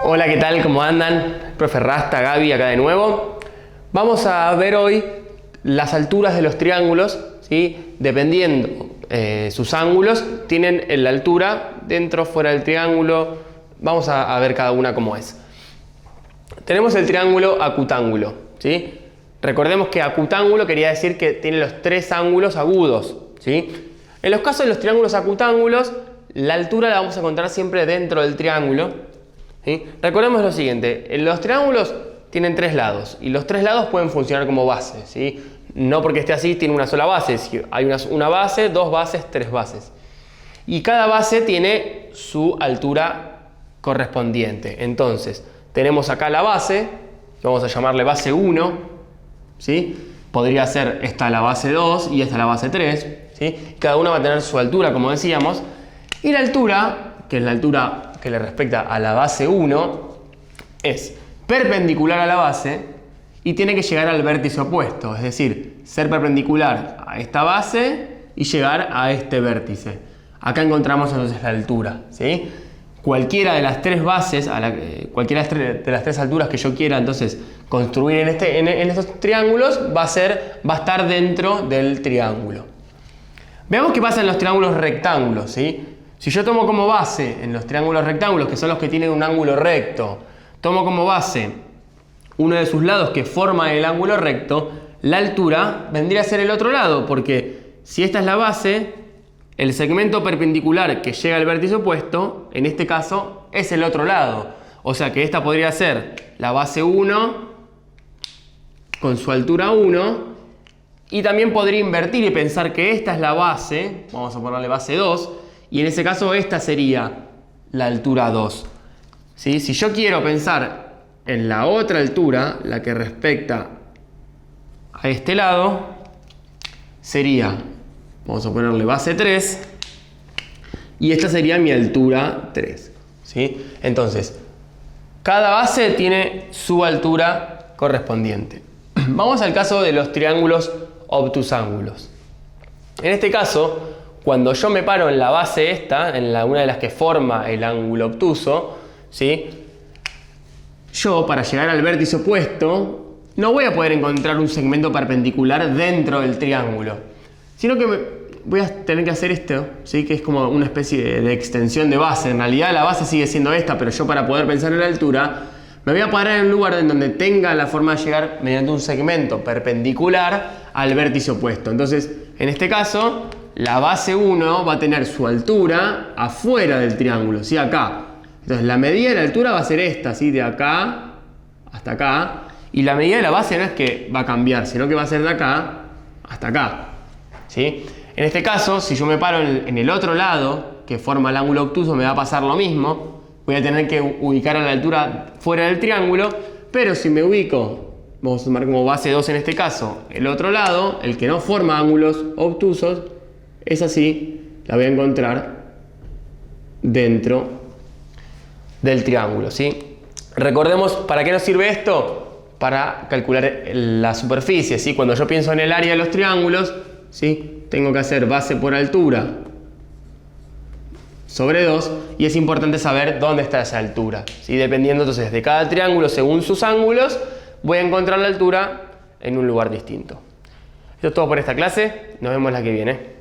Hola, ¿qué tal? ¿Cómo andan? Profe Rasta, Gaby, acá de nuevo. Vamos a ver hoy las alturas de los triángulos, ¿sí? Dependiendo sus ángulos, tienen la altura dentro, fuera del triángulo. Vamos a ver cada una cómo es. Tenemos el triángulo acutángulo, ¿sí? Recordemos que acutángulo quería decir que tiene los tres ángulos agudos, ¿sí? En los casos de los triángulos acutángulos, la altura la vamos a encontrar siempre dentro del triángulo, ¿sí? Recordemos lo siguiente, los triángulos tienen tres lados y los tres lados pueden funcionar como base, ¿sí? No porque esté así tiene una sola base, hay una base, dos bases, tres bases. Y cada base tiene su altura correspondiente. Entonces, tenemos acá la base, vamos a llamarle base 1, ¿sí? Podría ser esta la base 2 y esta la base 3, ¿sí? Cada una va a tener su altura, como decíamos. Y la altura, que es la altura que le respecta a la base 1, es perpendicular a la base y tiene que llegar al vértice opuesto, es decir, ser perpendicular a esta base y llegar a este vértice. Acá encontramos entonces la altura, ¿sí? Cualquiera de las tres bases, cualquiera de las tres alturas que yo quiera entonces construir en estos triángulos va a estar dentro del triángulo. Veamos qué pasa en los triángulos rectángulos, ¿sí? Si yo tomo como base en los triángulos rectángulos, que son los que tienen un ángulo recto, tomo como base uno de sus lados que forma el ángulo recto, la altura vendría a ser el otro lado, porque si esta es la base, el segmento perpendicular que llega al vértice opuesto, en este caso, es el otro lado. O sea que esta podría ser la base 1 con su altura 1, y también podría invertir y pensar que esta es la base, vamos a ponerle base 2, y en ese caso esta sería la altura 2. ¿Sí? Si yo quiero pensar en la otra altura, la que respecta a este lado, sería, vamos a ponerle base 3, y esta sería mi altura 3. ¿Sí? Entonces, cada base tiene su altura correspondiente. Vamos al caso de los triángulos obtusángulos. En este caso, cuando yo me paro en la base esta, una de las que forma el ángulo obtuso, ¿sí? Yo, para llegar al vértice opuesto, no voy a poder encontrar un segmento perpendicular dentro del triángulo, sino que voy a tener que hacer esto, ¿sí? Que es como una especie de extensión de base. En realidad la base sigue siendo esta, pero yo, para poder pensar en la altura, me voy a parar en un lugar en donde tenga la forma de llegar mediante un segmento perpendicular al vértice opuesto. Entonces, en este caso, la base 1 va a tener su altura afuera del triángulo, ¿sí? Acá. Entonces, la medida de la altura va a ser esta, ¿sí? De acá hasta acá. Y la medida de la base no es que va a cambiar, sino que va a ser de acá hasta acá, ¿sí? En este caso, si yo me paro en el otro lado, que forma el ángulo obtuso, me va a pasar lo mismo. Voy a tener que ubicar a la altura fuera del triángulo, pero si me ubico, vamos a tomar como base 2 en este caso, el otro lado, el que no forma ángulos obtusos, es así, la voy a encontrar dentro del triángulo, ¿sí? Recordemos, ¿para qué nos sirve esto? Para calcular la superficie, ¿sí? Cuando yo pienso en el área de los triángulos, ¿sí? Tengo que hacer base por altura sobre 2, y es importante saber dónde está esa altura, ¿sí? Dependiendo entonces de cada triángulo, según sus ángulos, voy a encontrar la altura en un lugar distinto. Esto es todo por esta clase, nos vemos la que viene.